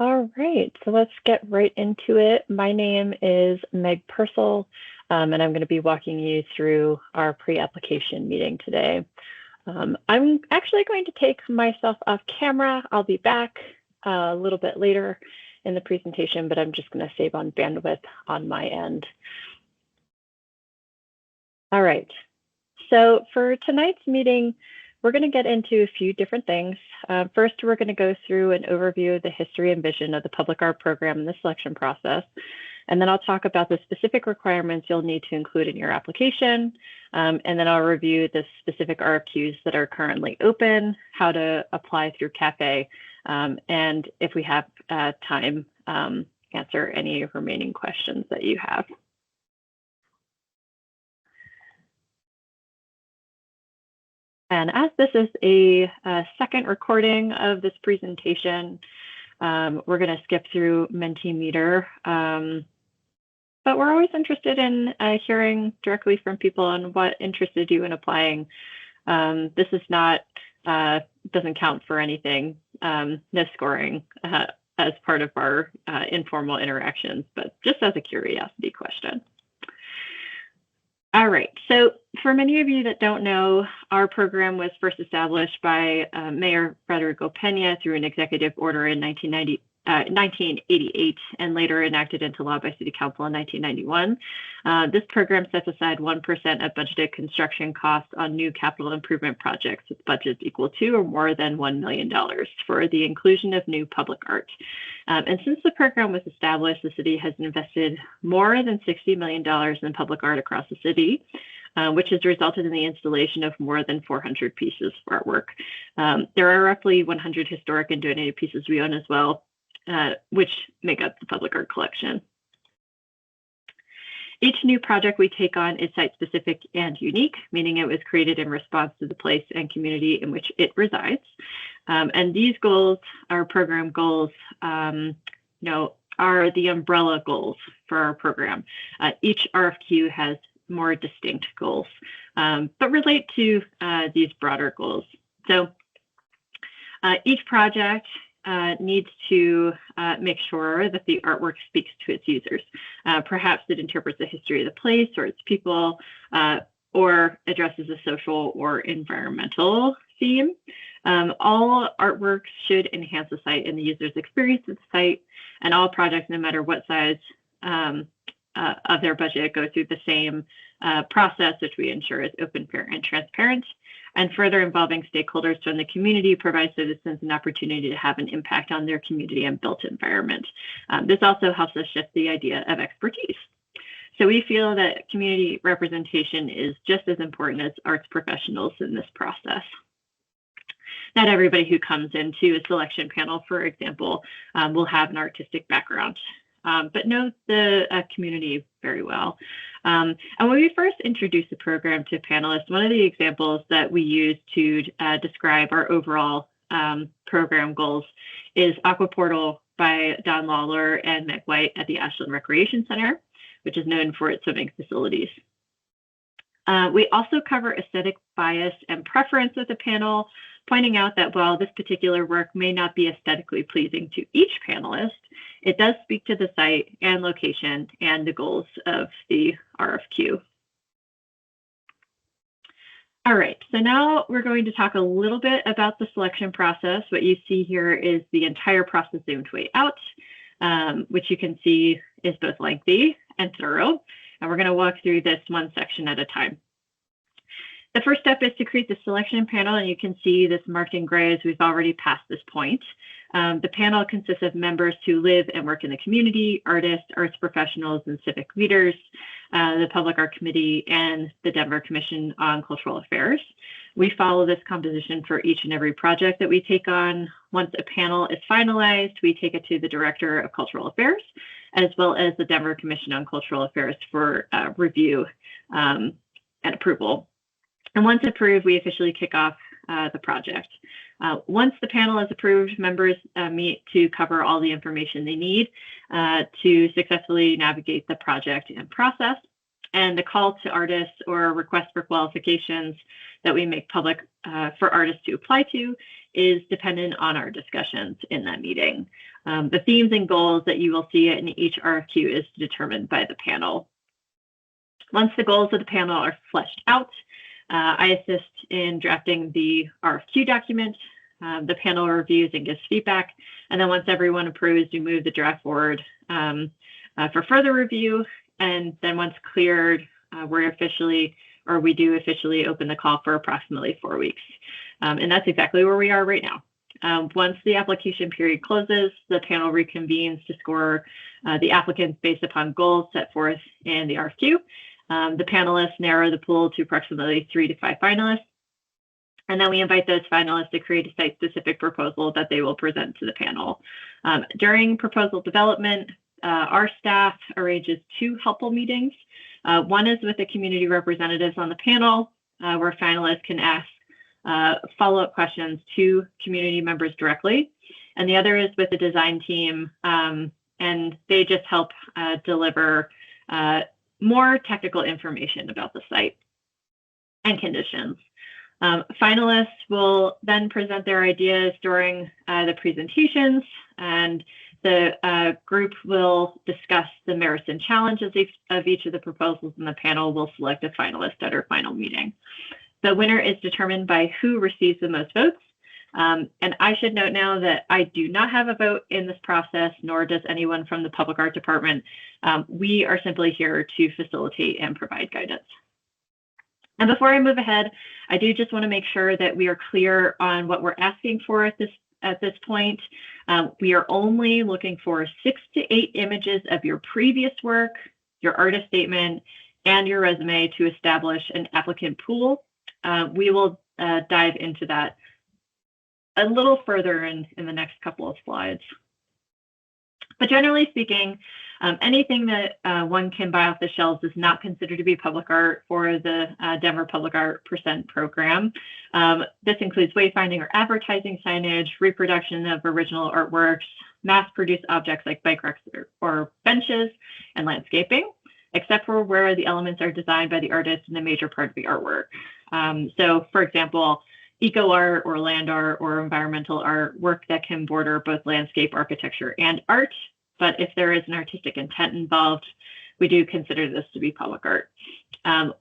All right, so let's get right into it. My name is Meg Purcell, and I'm going to be walking you through our pre-application meeting today. I'm actually going to take myself off camera. I'll be back a little bit later in the presentation, but I'm just going to save on bandwidth on my end. All right, so for tonight's meeting, we're going to get into a few different things. First, we're going to go through an overview of the history and vision of the public art program and the selection process. And then I'll talk about the specific requirements you'll need to include in your application. And then I'll review the specific RFQs that are currently open, how to apply through CAFE, and if we have time, answer any remaining questions that you have. And as this is a second recording of this presentation, we're going to skip through Mentimeter. But we're always interested in hearing directly from people on what interested you in applying. This is not, doesn't count for anything, no scoring as part of our informal interactions, but just as a curiosity question. All right, so for many of you that don't know, our program was first established by Mayor Federico Pena through an executive order in 1988 and later enacted into law by City Council in 1991. This program sets aside 1% of budgeted construction costs on new capital improvement projects with budgets equal to or more than $1 million for the inclusion of new public art. And since the program was established, the city has invested more than $60 million in public art across the city, which has resulted in the installation of more than 400 pieces of artwork. There are roughly 100 historic and donated pieces we own as well, which make up the public art collection. Each new project we take on is site-specific and unique, meaning it was created in response to the place and community in which it resides. And these goals, our program goals, are the umbrella goals for our program. Each RFQ has more distinct goals, but relate to these broader goals. So each project needs to make sure that the artwork speaks to its users. Perhaps it interprets the history of the place or its people, or addresses a social or environmental theme. All artworks should enhance the site and the user's experience of the site, and all projects, no matter what size of their budget, go through the same process, which we ensure is open, fair, and transparent. And further involving stakeholders from the community provides citizens an opportunity to have an impact on their community and built environment. This also helps us shift the idea of expertise. So we feel that community representation is just as important as arts professionals in this process. Not everybody who comes into a selection panel, for example, will have an artistic background, but know the community very well. And when we first introduced the program to panelists, one of the examples that we use to describe our overall program goals is Aqua Portal by Don Lawler and Meg White at the Ashland Recreation Center, which is known for its swimming facilities. We also cover aesthetic bias and preference with the panel, pointing out that while this particular work may not be aesthetically pleasing to each panelist, it does speak to the site and location and the goals of the RFQ. All right, so now we're going to talk a little bit about the selection process. What you see here is the entire process zoomed way out, which you can see is both lengthy and thorough. And we're going to walk through this one section at a time. The first step is to create the selection panel, and you can see this marked in gray as we've already passed this point. The panel consists of members who live and work in the community, artists, arts professionals, and civic leaders, the Public Art Committee, and the Denver Commission on Cultural Affairs. We follow this composition for each and every project that we take on. Once a panel is finalized, we take it to the Director of Cultural Affairs, as well as the Denver Commission on Cultural Affairs for review and approval. And once approved, we officially kick off the project. Once the panel is approved, members meet to cover all the information they need to successfully navigate the project and process. And the call to artists or request for qualifications that we make public for artists to apply to is dependent on our discussions in that meeting. The themes and goals that you will see in each RFQ is determined by the panel. Once the goals of the panel are fleshed out, I assist in drafting the RFQ document. The panel reviews and gives feedback. And then once everyone approves, we move the draft forward for further review. And then once cleared, we do officially open the call for approximately 4 weeks. And that's exactly where we are right now. Once the application period closes, the panel reconvenes to score the applicants based upon goals set forth in the RFQ. The panelists narrow the pool to approximately 3 to 5 finalists. And then we invite those finalists to create a site-specific proposal that they will present to the panel. During proposal development, our staff arranges 2 helpful meetings. One is with the community representatives on the panel, where finalists can ask follow-up questions to community members directly. And the other is with the design team, and they just help deliver more technical information about the site and conditions. Finalists will then present their ideas during the presentations, and the group will discuss the merits and challenges of each of the proposals, and the panel will select a finalist at our final meeting. The winner is determined by who receives the most votes. And I should note now that I do not have a vote in this process, nor does anyone from the Public Art Department. We are simply here to facilitate and provide guidance. And before I move ahead, I do just want to make sure that we are clear on what we're asking for at this point. We are only looking for 6 to 8 images of your previous work, your artist statement, and your resume to establish an applicant pool. We will dive into that a little further in the next couple of slides. But generally speaking, anything that one can buy off the shelves is not considered to be public art for the Denver Public Art Percent program. This includes wayfinding or advertising signage, reproduction of original artworks, mass-produced objects like bike racks or benches, and landscaping, except for where the elements are designed by the artist and a major part of the artwork. So, for example, eco art or land art or environmental art, work that can border both landscape architecture and art. But if there is an artistic intent involved, we do consider this to be public art.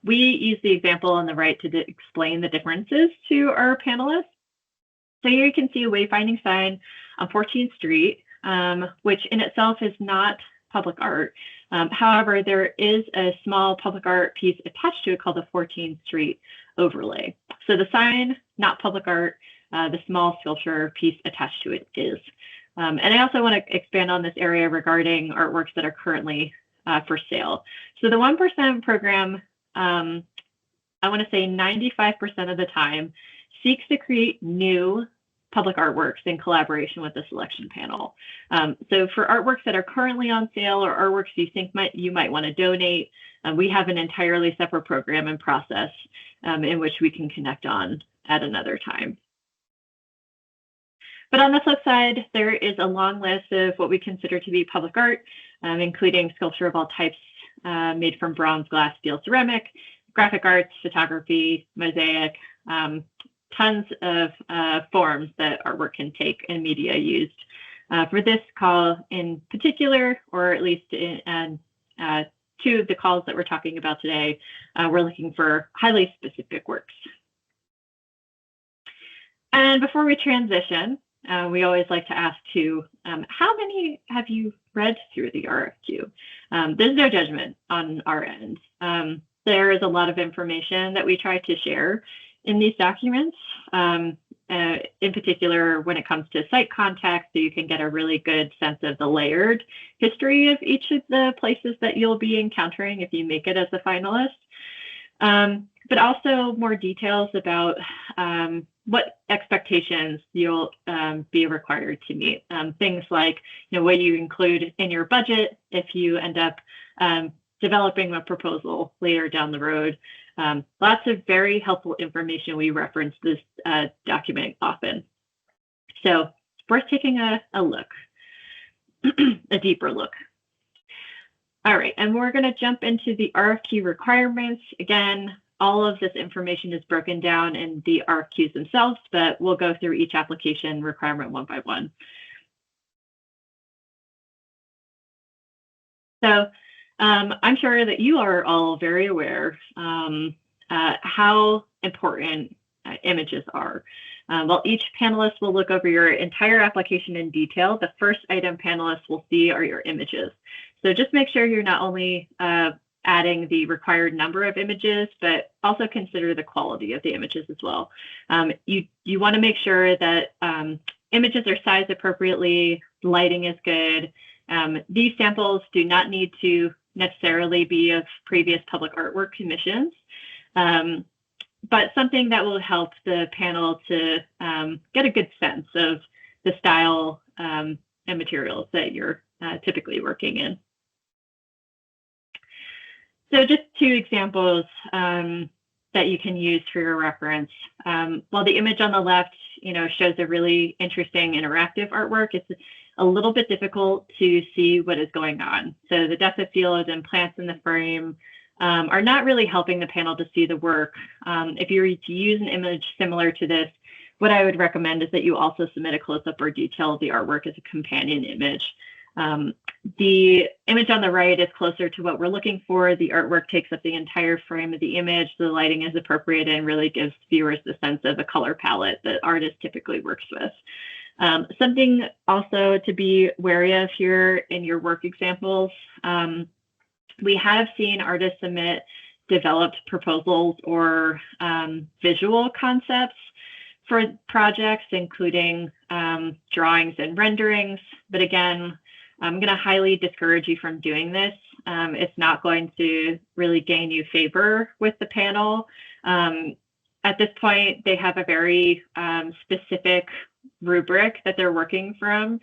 We use the example on the right to explain the differences to our panelists. So here you can see a wayfinding sign on 14th Street, which in itself is not public art. However, there is a small public art piece attached to it called the 14th Street overlay. So the sign, not public art, the small sculpture piece attached to it is. And I also want to expand on this area regarding artworks that are currently for sale. So the 1% program, I want to say 95% of the time, seeks to create new public artworks in collaboration with the selection panel. So for artworks that are currently on sale or artworks you think you might want to donate, we have an entirely separate program and process in which we can connect on at another time. But on the flip side, there is a long list of what we consider to be public art, including sculpture of all types made from bronze, glass, steel, ceramic, graphic arts, photography, mosaic, tons of forms that artwork can take and media used. For this call in particular, or at least in 2 of the calls that we're talking about today, we're looking for highly specific works. And before we transition, we always like to ask too, how many have you read through the RFQ? There's no judgment on our end. There is a lot of information that we try to share in these documents, in particular when it comes to site context, so you can get a really good sense of the layered history of each of the places that you'll be encountering if you make it as a finalist. But also more details about what expectations you'll be required to meet. Things like, what you include in your budget if you end up developing a proposal later down the road. Lots of very helpful information. We reference this document often. So it's worth taking a look, a deeper look. All right, and we're going to jump into the RFQ requirements. Again, all of this information is broken down in the RFQs themselves, but we'll go through each application requirement one by one. So I'm sure that you are all very aware how important images are. While each panelist will look over your entire application in detail, the first item panelists will see are your images. So just make sure you're not only adding the required number of images, but also consider the quality of the images as well. You want to make sure that images are sized appropriately, lighting is good. These samples do not need to necessarily be of previous public artwork commissions, but something that will help the panel to get a good sense of the style and materials that you're typically working in. So just two examples that you can use for your reference. While the image on the left, shows a really interesting interactive artwork, it's a little bit difficult to see what is going on. So the depth of field and plants in the frame are not really helping the panel to see the work. If you were to use an image similar to this, what I would recommend is that you also submit a close-up or detail of the artwork as a companion image. The image on the right is closer to what we're looking for. The artwork takes up the entire frame of the image. The lighting is appropriate and really gives viewers the sense of a color palette that artists typically works with. Something also to be wary of here in your work examples, we have seen artists submit developed proposals or visual concepts for projects, including drawings and renderings. But again, I'm going to highly discourage you from doing this. It's not going to really gain you favor with the panel. At this point, they have a very specific rubric that they're working from.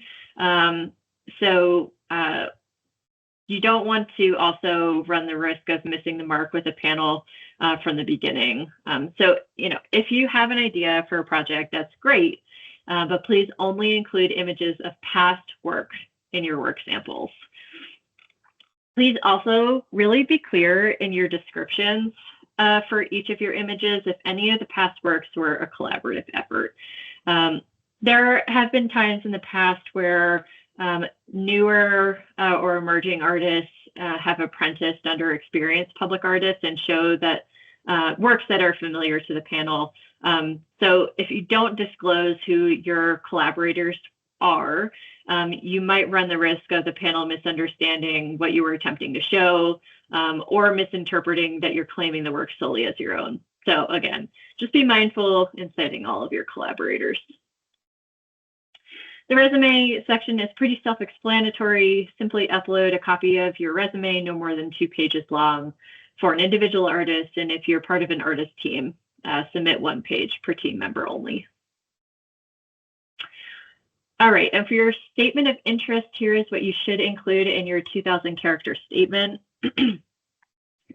So you don't want to also run the risk of missing the mark with a panel from the beginning. So, if you have an idea for a project, that's great, but please only include images of past work in your work samples. Please also really be clear in your descriptions for each of your images if any of the past works were a collaborative effort. There have been times in the past where newer or emerging artists have apprenticed under experienced public artists and show that works that are familiar to the panel. So if you don't disclose who your collaborators are, you might run the risk of the panel misunderstanding what you were attempting to show or misinterpreting that you're claiming the work solely as your own. So again, just be mindful in citing all of your collaborators. The resume section is pretty self-explanatory. Simply upload a copy of your resume, no more than 2 pages long, for an individual artist. And if you're part of an artist team, submit 1 page per team member only. All right, and for your statement of interest, here is what you should include in your 2,000 character statement.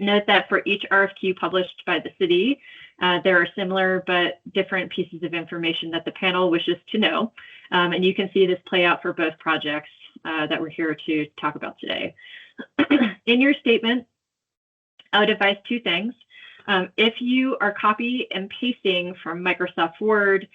Note that for each RFQ published by the city, there are similar but different pieces of information that the panel wishes to know. And you can see this play out for both projects that we're here to talk about today. In your statement, I would advise 2 things. If you are copy and pasting from Microsoft Word,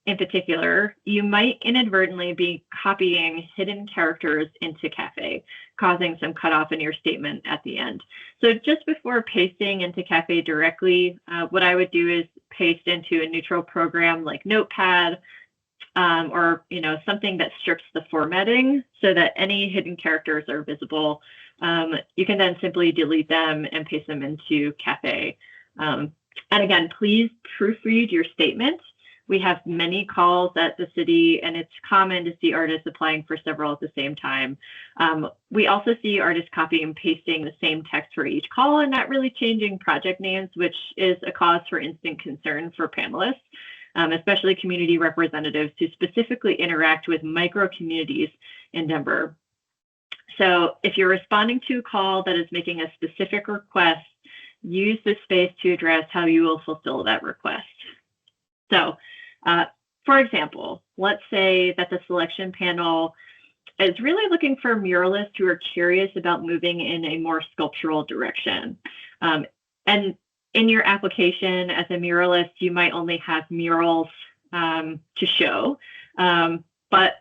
in particular, you might inadvertently be copying hidden characters into Café, causing some cutoff in your statement at the end. So just before pasting into Café directly, what I would do is paste into a neutral program like Notepad, or something that strips the formatting so that any hidden characters are visible. You can then simply delete them and paste them into Café. And again, please proofread your statement. We have many calls at the city, and it's common to see artists applying for several at the same time. We also see artists copying and pasting the same text for each call and not really changing project names, which is a cause for instant concern for panelists, especially community representatives who specifically interact with micro communities in Denver. So if you're responding to a call that is making a specific request, use this space to address how you will fulfill that request. So, for example, let's say that the selection panel is really looking for muralists who are curious about moving in a more sculptural direction. And in your application as a muralist, you might only have murals to show. But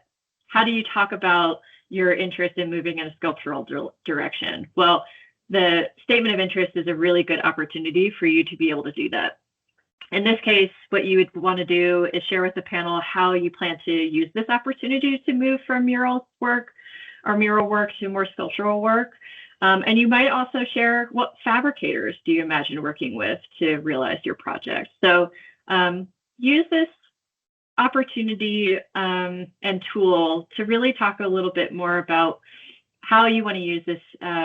how do you talk about your interest in moving in a sculptural direction? Well, the statement of interest is a really good opportunity for you to be able to do that. In this case, what you would want to do is share with the panel how you plan to use this opportunity to move from mural work to more sculptural work. And you might also share what fabricators do you imagine working with to realize your project. So use this opportunity and tool to really talk a little bit more about how you want to use this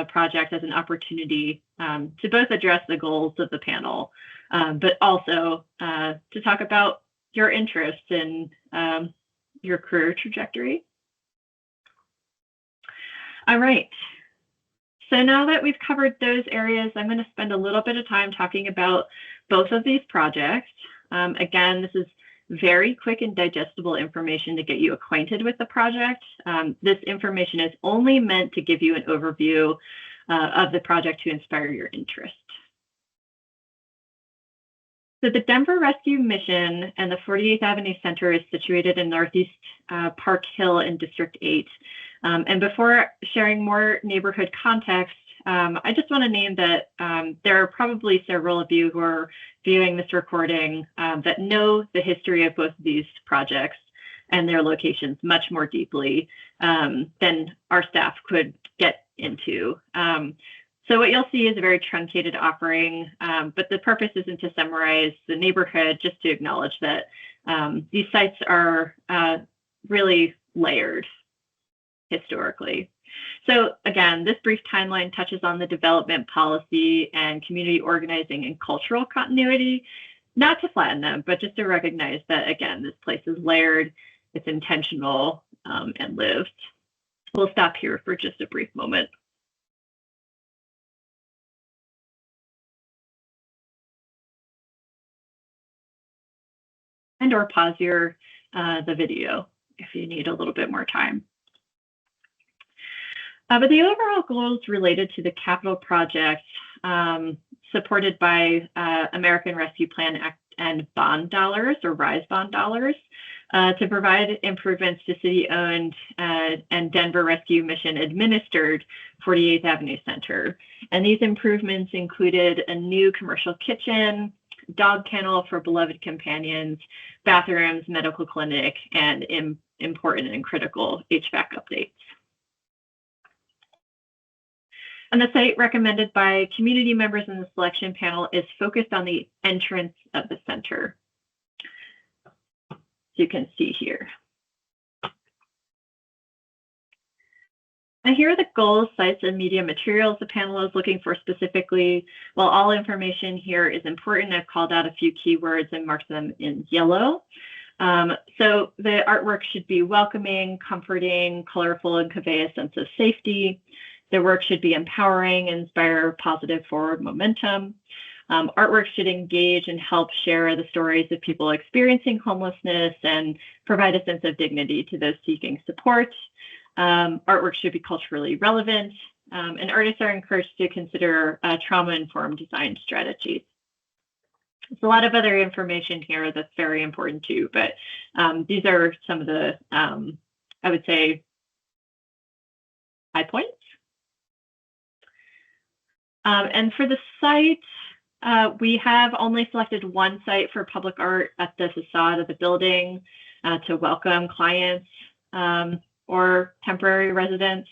project as an opportunity to both address the goals of the panel, but also to talk about your interest in your career trajectory. All right. So now that we've covered those areas, I'm going to spend a little bit of time talking about both of these projects. Again, this is very quick and digestible information to get you acquainted with the project. This information is only meant to give you an overview of the project to inspire your interest. So the Denver Rescue Mission and the 48th Avenue Center is situated in Northeast Park Hill in District 8. And before sharing more neighborhood context, I just want to name that there are probably several of you who are viewing this recording that know the history of both of these projects and their locations much more deeply than our staff could get into. So what you'll see is a very truncated offering, but the purpose isn't to summarize the neighborhood, just to acknowledge that these sites are really layered historically. So again, this brief timeline touches on the development policy and community organizing and cultural continuity, not to flatten them, but just to recognize that, again, this place is layered, it's intentional, and lived. We'll stop here for just a brief moment. And or pause the video if you need a little bit more time. But the overall goals related to the capital project supported by American Rescue Plan Act and bond dollars, or RISE bond dollars, to provide improvements to city-owned and Denver Rescue Mission administered 48th Avenue Center. And these improvements included a new commercial kitchen, dog kennel for beloved companions, bathrooms, medical clinic, and important and critical HVAC updates. And the site recommended by community members in the selection panel is focused on the entrance of the center. As you can see here. And here are the goals, sites, and media materials the panel is looking for specifically. While all information here is important, I've called out a few keywords and marked them in yellow. So the artwork should be welcoming, comforting, colorful, and convey a sense of safety. The work should be empowering, inspire positive forward momentum. Artwork should engage and help share the stories of people experiencing homelessness and provide a sense of dignity to those seeking support. Artwork should be culturally relevant, and artists are encouraged to consider trauma-informed design strategies. There's a lot of other information here that's very important too, but these are some of the, I would say, high points. And for the site, we have only selected one site for public art at the facade of the building to welcome clients or temporary residents.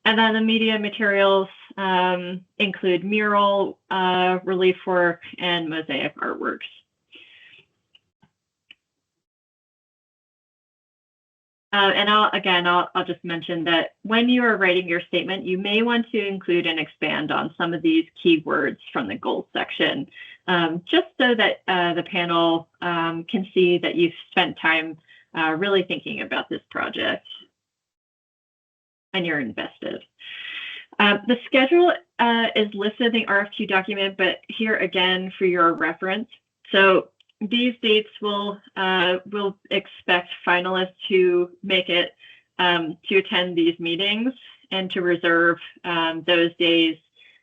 And then the media materials include mural, relief work, and mosaic artworks. And I'll just mention that when you are writing your statement, you may want to include and expand on some of these keywords from the goals section, just so that the panel can see that you've spent time really thinking about this project and you're invested. The schedule is listed in the RFQ document, but here again for your reference. So these dates will expect finalists to make it to attend these meetings and to reserve those days,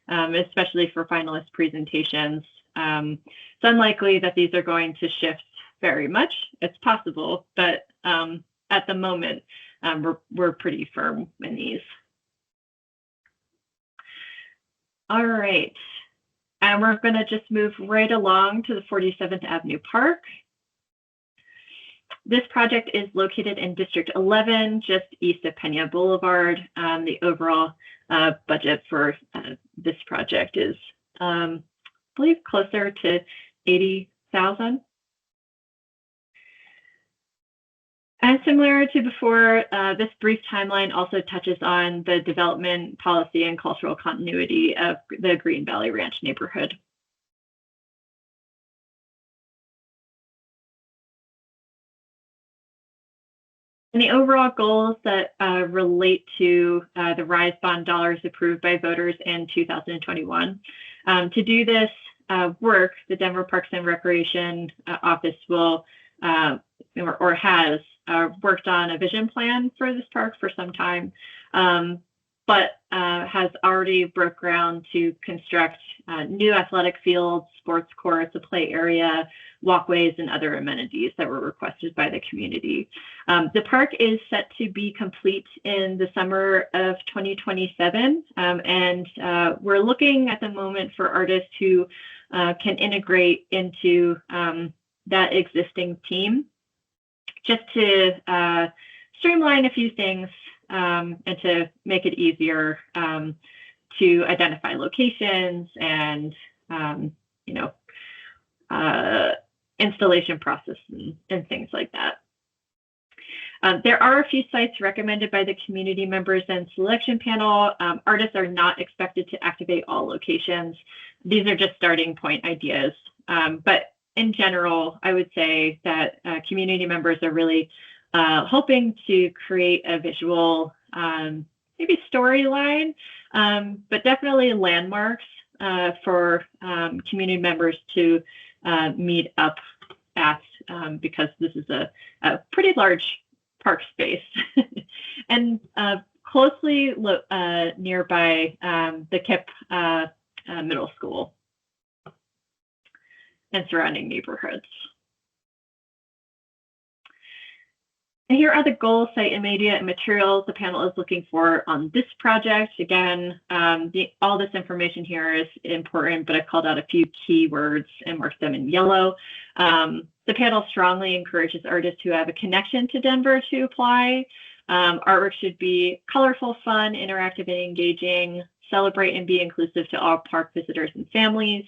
especially for finalist presentations. It's unlikely that these are going to shift very much. It's possible, but at the moment, we're pretty firm in these. All right. And we're going to just move right along to the 47th Avenue Park. This project is located in District 11, just east of Pena Boulevard. The overall budget for this project is, I believe, closer to $80,000. And similar to before, this brief timeline also touches on the development policy and cultural continuity of the Green Valley Ranch neighborhood. And the overall goals that relate to the RISE bond dollars approved by voters in 2021. To do this work, the Denver Parks and Recreation Office will or has worked on a vision plan for this park for some time, but has already broke ground to construct new athletic fields, sports courts, a play area, walkways, and other amenities that were requested by the community. The park is set to be complete in the summer of 2027, and we're looking at the moment for artists who can integrate into that existing team, just to streamline a few things and to make it easier to identify locations and installation process and things like that. There are a few sites recommended by the community members and selection panel. Artists are not expected to activate all locations. These are just starting point ideas. But in general, I would say that community members are really hoping to create a visual, maybe storyline, but definitely landmarks for community members to meet up at, because this is a pretty large park space and closely nearby the KIPP Middle School and surrounding neighborhoods. And here are the goals, site and media and materials the panel is looking for on this project. Again, all this information here is important, but I've called out a few keywords and marked them in yellow. The panel strongly encourages artists who have a connection to Denver to apply. Artwork should be colorful, fun, interactive, and engaging, celebrate and be inclusive to all park visitors and families.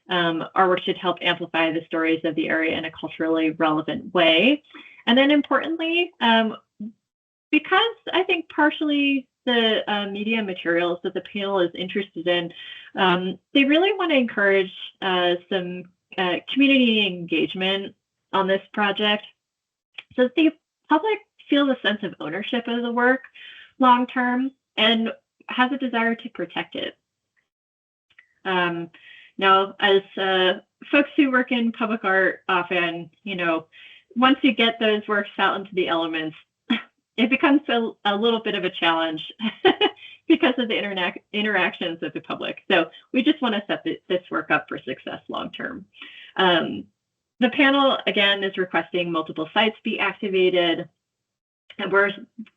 Artwork should help amplify the stories of the area in a culturally relevant way. And then importantly, because I think partially the media materials that the panel is interested in, they really want to encourage some community engagement on this project, so that the public feels a sense of ownership of the work long term and has a desire to protect it. Now, as folks who work in public art often, once you get those works out into the elements, it becomes a little bit of a challenge because of the interactions with the public. So we just want to set this work up for success long term. The panel, again, is requesting multiple sites be activated. And we're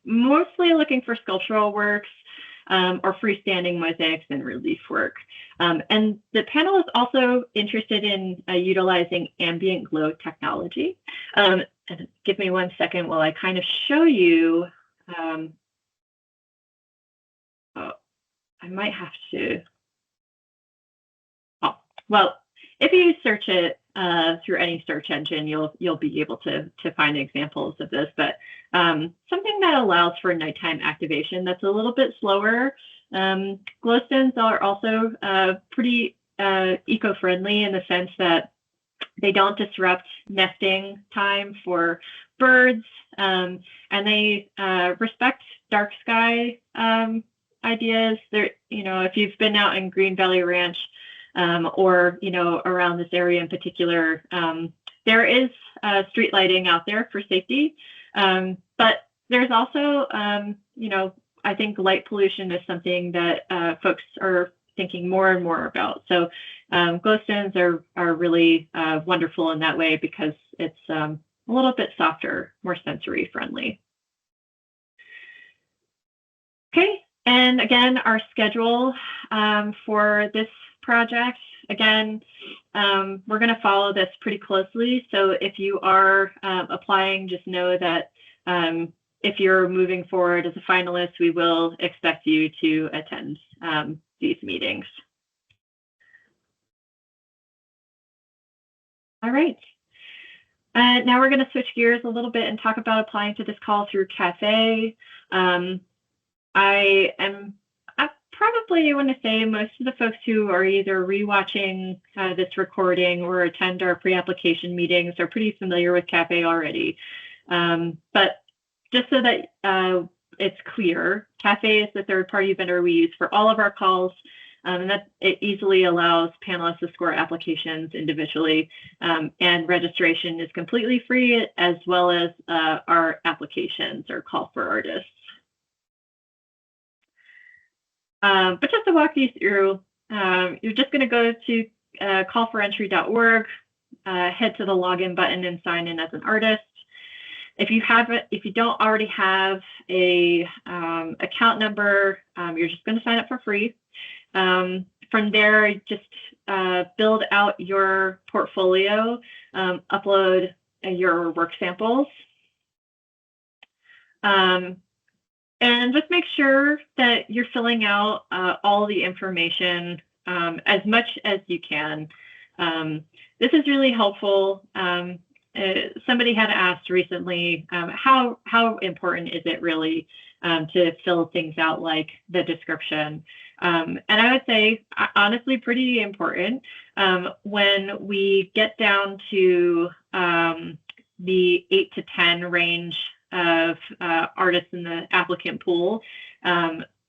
mostly looking for sculptural works or freestanding mosaics and relief work. And the panel is also interested in utilizing ambient glow technology. And give me 1 second while I kind of show you. I might have to. Oh, well, if you search it through any search engine, you'll be able to find examples of this. But something that allows for nighttime activation that's a little bit slower. Glowstones are also pretty eco-friendly in the sense that they don't disrupt nesting time for birds, and they respect dark sky ideas. There, if you've been out in Green Valley Ranch or around this area in particular, there is street lighting out there for safety, but there's also I think light pollution is something that folks are thinking more and more about. So glowstones are really wonderful in that way because it's a little bit softer, more sensory friendly. And again, our schedule for this project, again, we're going to follow this pretty closely. So if you are applying, just know that if you're moving forward as a finalist, we will expect you to attend these meetings. All right. Now we're going to switch gears a little bit and talk about applying to this call through CAFE. I probably want to say most of the folks who are either rewatching this recording or attend our pre-application meetings are pretty familiar with CAFE already. But just so that it's clear, CAFE is the third-party vendor we use for all of our calls, and that it easily allows panelists to score applications individually, and registration is completely free, as well as our applications or call for artists. But just to walk you through, you're just going to go to callforentry.org, head to the login button and sign in as an artist. If you don't already have a account number, you're just going to sign up for free. From there, just build out your portfolio, upload your work samples. And just make sure that you're filling out all the information as much as you can. This is really helpful. Somebody had asked recently, how important is it really to fill things out like the description? And I would say, honestly, pretty important. When we get down to the 8 to 10 range of artists in the applicant pool,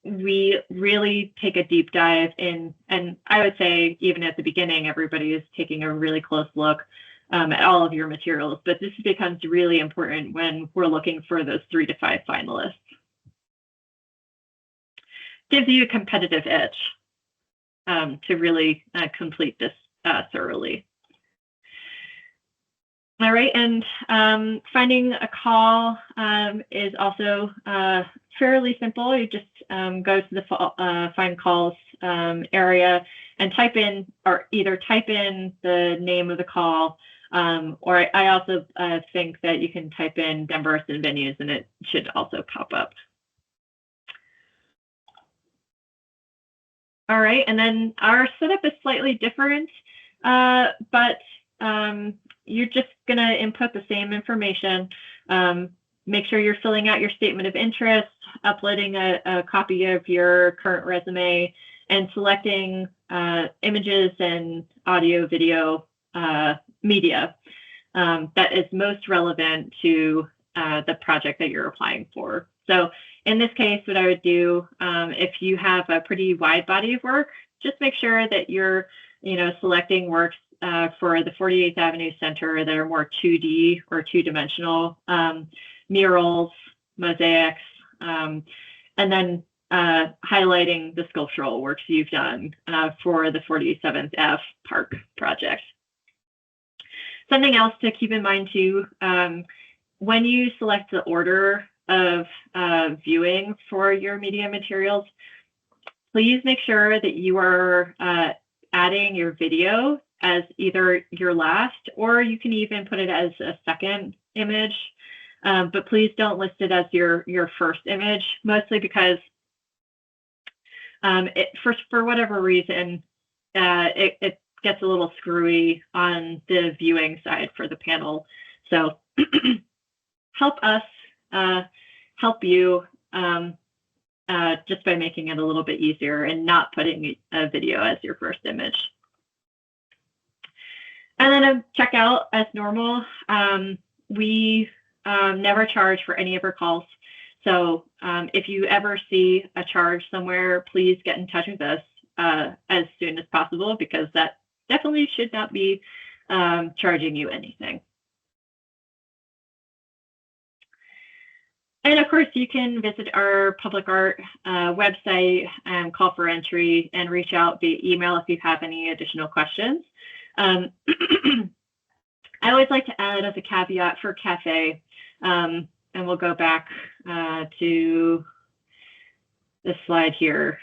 we really take a deep dive in, and I would say even at the beginning, everybody is taking a really close look at all of your materials, but this becomes really important when we're looking for those 3 to 5 finalists. Gives you a competitive edge to really complete this thoroughly. All right, and finding a call is also fairly simple. You just go to the find calls area and type in, or either type in the name of the call, or I also think that you can type in Denver and venues and it should also pop up. All right, and then our setup is slightly different, but you're just going to input the same information. Make sure you're filling out your statement of interest, uploading a copy of your current resume, and selecting images and audio, video media that is most relevant to the project that you're applying for. So in this case, what I would do, if you have a pretty wide body of work, just make sure that you're selecting works for the 48th Avenue Center that are more 2D or two-dimensional murals, mosaics, and then highlighting the sculptural works you've done for the 47th Ave Park project. Something else to keep in mind too, when you select the order of viewing for your media materials, please make sure that you are adding your video as either your last, or you can even put it as a second image, but please don't list it as your first image, mostly because for whatever reason, it gets a little screwy on the viewing side for the panel. So help us help you just by making it a little bit easier and not putting a video as your first image. And then a checkout as normal. We never charge for any of our calls. So if you ever see a charge somewhere, please get in touch with us as soon as possible, because that definitely should not be charging you anything. And of course, you can visit our public art website and call for entry and reach out via email if you have any additional questions. I always like to add as a caveat for CAFE, and we'll go back to this slide here.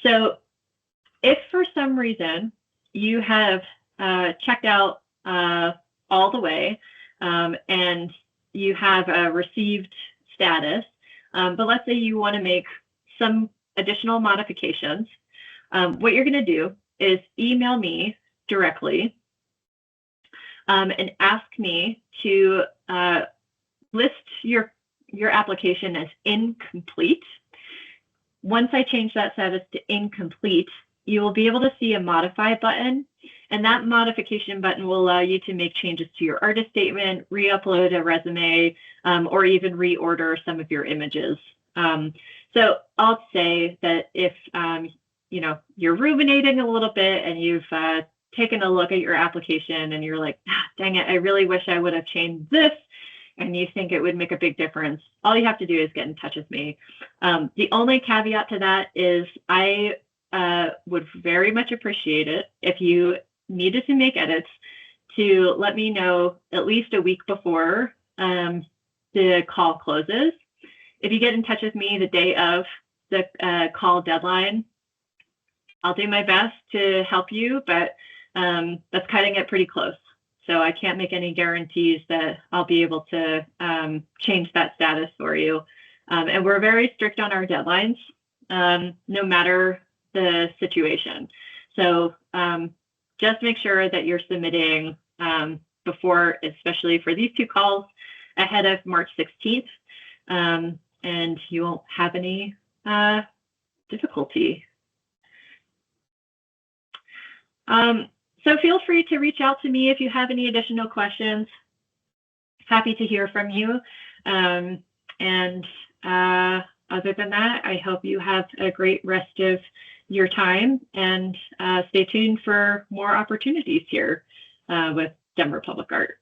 So if for some reason you have checked out all the way and you have a received status, but let's say you want to make some additional modifications, what you're going to do is email me directly and ask me to list your application as incomplete. Once I change that status to incomplete, you will be able to see a modify button, and that modification button will allow you to make changes to your artist statement, re-upload a resume, or even reorder some of your images. So I'll say that if you're ruminating a little bit and you've taken a look at your application and you're like, dang it, I really wish I would have changed this, and you think it would make a big difference, all you have to do is get in touch with me. The only caveat to that is I would very much appreciate it if you needed to make edits to let me know at least a week before the call closes. If you get in touch with me the day of the call deadline, I'll do my best to help you, but that's cutting it pretty close. So I can't make any guarantees that I'll be able to change that status for you. And we're very strict on our deadlines, no matter the situation. So just make sure that you're submitting before, especially for these two calls, ahead of March 16th, and you won't have any difficulty. So feel free to reach out to me if you have any additional questions. Happy to hear from you. And other than that, I hope you have a great rest of your time, and stay tuned for more opportunities here with Denver Public Art.